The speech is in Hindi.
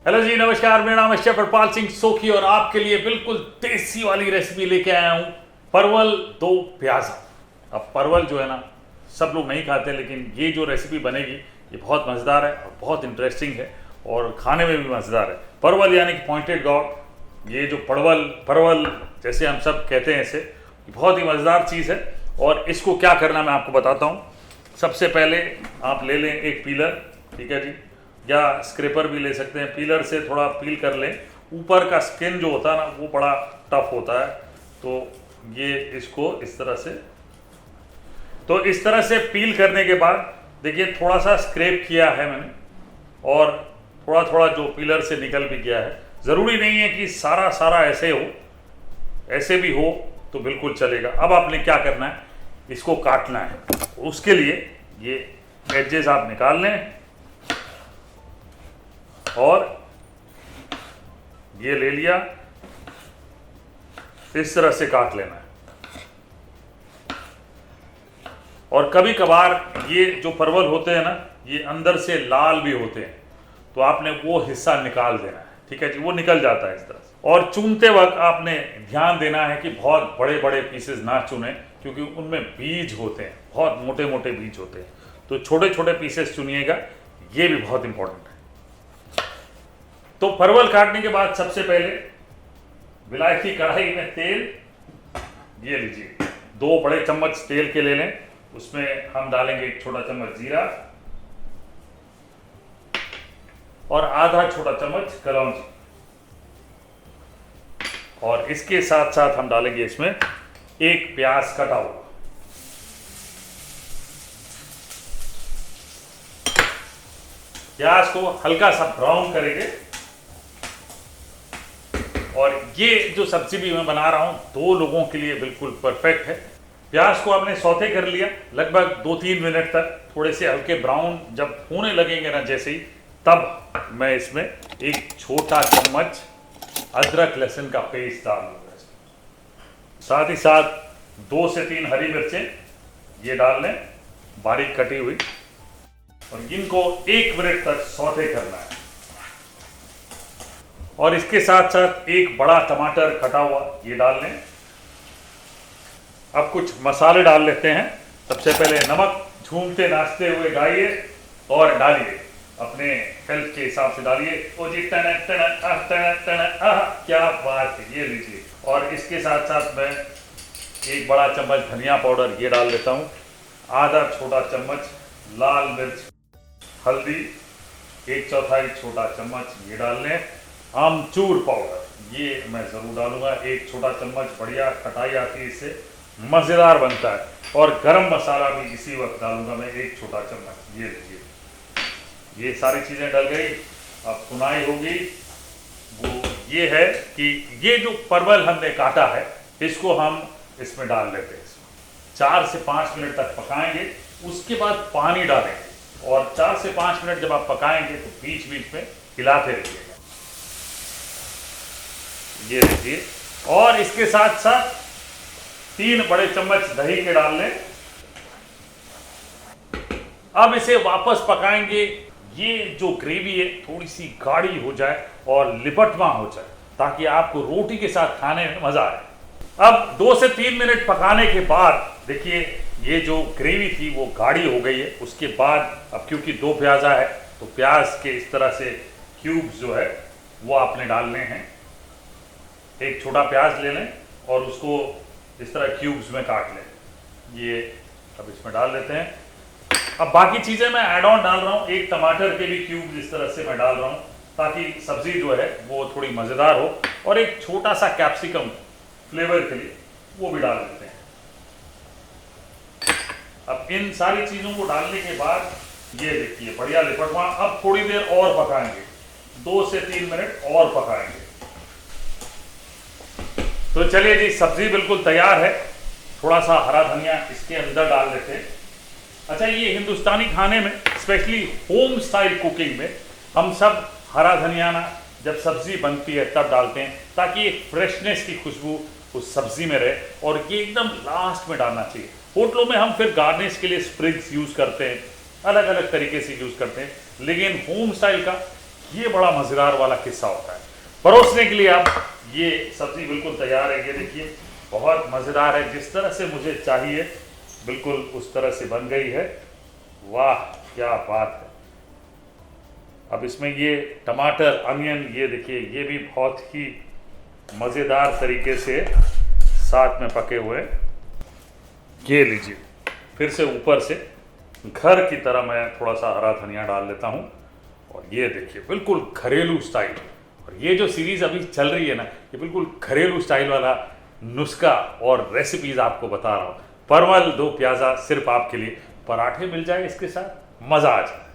हेलो जी, नमस्कार। मेरा नाम है शेफ हरपाल सिंह सोखी और आपके लिए बिल्कुल देसी वाली रेसिपी लेके आया हूँ। परवल दो प्याजा। अब परवल जो है ना, सब लोग नहीं खाते, लेकिन ये जो रेसिपी बनेगी ये बहुत मज़ेदार है और बहुत इंटरेस्टिंग है और खाने में भी मज़ेदार है। परवल यानी कि पॉइंटेड गॉड, ये जो परवल जैसे हम सब कहते हैं, इसे बहुत ही मज़ेदार चीज़ है। और इसको क्या करना मैं आपको बताता हूँ। सबसे पहले आप ले लें एक पीलर, ठीक है जी, या स्क्रैपर भी ले सकते हैं। पीलर से थोड़ा पील कर लें। ऊपर का स्किन जो होता है ना, वो बड़ा टफ होता है, तो ये इसको इस तरह से पील करने के बाद देखिए थोड़ा सा स्क्रैप किया है मैंने और थोड़ा थोड़ा जो पीलर से निकल भी गया है। ज़रूरी नहीं है कि सारा ऐसे हो, ऐसे भी हो तो बिल्कुल चलेगा। अब आपने क्या करना है, इसको काटना है। उसके लिए ये एजेस आप निकाल लें और ये ले लिया, इस तरह से काट लेना है। और कभी कभार ये जो परवल होते हैं ना, ये अंदर से लाल भी होते हैं, तो आपने वो हिस्सा निकाल देना है, ठीक है जी, वो निकल जाता है इस तरह से। और चुनते वक्त आपने ध्यान देना है कि बहुत बड़े बड़े पीसेस ना चुनें, क्योंकि उनमें बीज होते हैं, बहुत मोटे मोटे बीज होते हैं, तो छोटे छोटे पीसेस चुनिएगा, ये भी बहुत इंपॉर्टेंट है। तो परवल काटने के बाद सबसे पहले विलायती कढ़ाई में तेल, ये लीजिए 2 बड़े चम्मच तेल के ले लें। उसमें हम डालेंगे 1 छोटा चम्मच जीरा और आधा छोटा चम्मच कलौंजी, और इसके साथ साथ हम डालेंगे इसमें 1 प्याज कटा हुआ। प्याज को हल्का सा ब्राउन करेंगे। और ये जो सब्जी भी मैं बना रहा हूं 2 लोगों के लिए बिल्कुल परफेक्ट है। प्याज को आपने सौते कर लिया लगभग 2-3 मिनट तक, थोड़े से हल्के ब्राउन जब होने लगेंगे ना जैसे ही, तब मैं इसमें 1 छोटा चम्मच अदरक लहसुन का पेस्ट डाल दूंगा। साथ ही साथ 2 से 3 हरी मिर्चें ये डाल लें, बारीक कटी हुई, और इनको 1 मिनट तक सौते करना है। और इसके साथ साथ 1 बड़ा टमाटर कटा हुआ ये डाल लें। अब कुछ मसाले डाल लेते हैं। सबसे पहले नमक झूमते नाचते हुए गाइए और डालिए, अपने हेल्थ के हिसाब से डालिए। ओ जी, टन टन क्या बात है, ये लीजिए। और इसके साथ साथ मैं 1 बड़ा चम्मच धनिया पाउडर ये डाल लेता हूँ, आधा छोटा चम्मच लाल मिर्च, हल्दी 1/4 छोटा चम्मच ये डाल लें। आमचूर पाउडर ये मैं ज़रूर डालूंगा, 1 छोटा चम्मच, बढ़िया खटाई आती है, इससे मज़ेदार बनता है। और गरम मसाला भी इसी वक्त डालूंगा मैं, 1 छोटा चम्मच, ये लीजिए। ये सारी चीज़ें डल गई। अब सुनाई होगी वो ये है कि ये जो परवल हमने काटा है इसको हम इसमें डाल लेते हैं। 4 से 5 मिनट तक पकाएंगे, उसके बाद पानी डालेंगे, और 4 से 5 मिनट जब आप पकाएंगे तो बीच बीच में हिलाते रहिएगा, ये देखिए। और इसके साथ साथ 3 बड़े चम्मच दही के डाल लें। अब इसे वापस पकाएंगे। ये जो ग्रेवी है थोड़ी सी गाढ़ी हो जाए और लिपटवा हो जाए, ताकि आपको रोटी के साथ खाने में मजा आए। अब 2 से 3 मिनट पकाने के बाद देखिए ये जो ग्रेवी थी वो गाढ़ी हो गई है। उसके बाद अब क्योंकि 2 प्याजा है तो प्याज के इस तरह से क्यूब्स जो है वो आपने डालने हैं। 1 छोटा प्याज ले लें और उसको इस तरह क्यूब्स में काट लें। ये अब इसमें डाल लेते हैं। अब बाकी चीज़ें मैं ऐड ऑन डाल रहा हूँ। 1 टमाटर के भी क्यूब्स इस तरह से मैं डाल रहा हूँ, ताकि सब्जी जो है वो थोड़ी मज़ेदार हो। और 1 छोटा सा कैप्सिकम फ्लेवर के लिए वो भी डाल देते हैं। अब इन सारी चीज़ों को डालने के बाद ये देखिए बढ़िया लिपटवा। अब थोड़ी देर और पकाएंगे, 2 से 3 मिनट और पकाएंगे। तो चलिए जी, सब्जी बिल्कुल तैयार है। थोड़ा सा हरा धनिया इसके अंदर डाल लेते हैं। अच्छा, ये हिंदुस्तानी खाने में, स्पेशली होम स्टाइल कुकिंग में, हम सब हरा धनिया ना जब सब्जी बनती है तब डालते हैं, ताकि एक फ्रेशनेस की खुशबू उस सब्जी में रहे। और ये एकदम लास्ट में डालना चाहिए। होटलों में हम फिर गार्निश के लिए स्प्रिग्स यूज़ करते हैं, अलग अलग तरीके से यूज़ करते हैं, लेकिन होम स्टाइल का ये बड़ा मज़ेदार वाला किस्सा होता है। परोसने के लिए अब ये सब्ज़ी बिल्कुल तैयार है। ये देखिए बहुत मज़ेदार है, जिस तरह से मुझे चाहिए बिल्कुल उस तरह से बन गई है। वाह क्या बात है। अब इसमें ये टमाटर, अनियन, ये देखिए ये भी बहुत ही मज़ेदार तरीके से साथ में पके हुए। ये लीजिए, फिर से ऊपर से घर की तरह मैं थोड़ा सा हरा धनिया डाल लेता हूँ। और ये देखिए बिल्कुल घरेलू स्टाइल। और ये जो सीरीज़ अभी चल रही है ना, ये बिल्कुल घरेलू स्टाइल वाला नुस्खा और रेसिपीज़ आपको बता रहा हूँ। परवल दो प्याज़ा सिर्फ आपके लिए, पराठे मिल जाए इसके साथ, मज़ा आ जाए।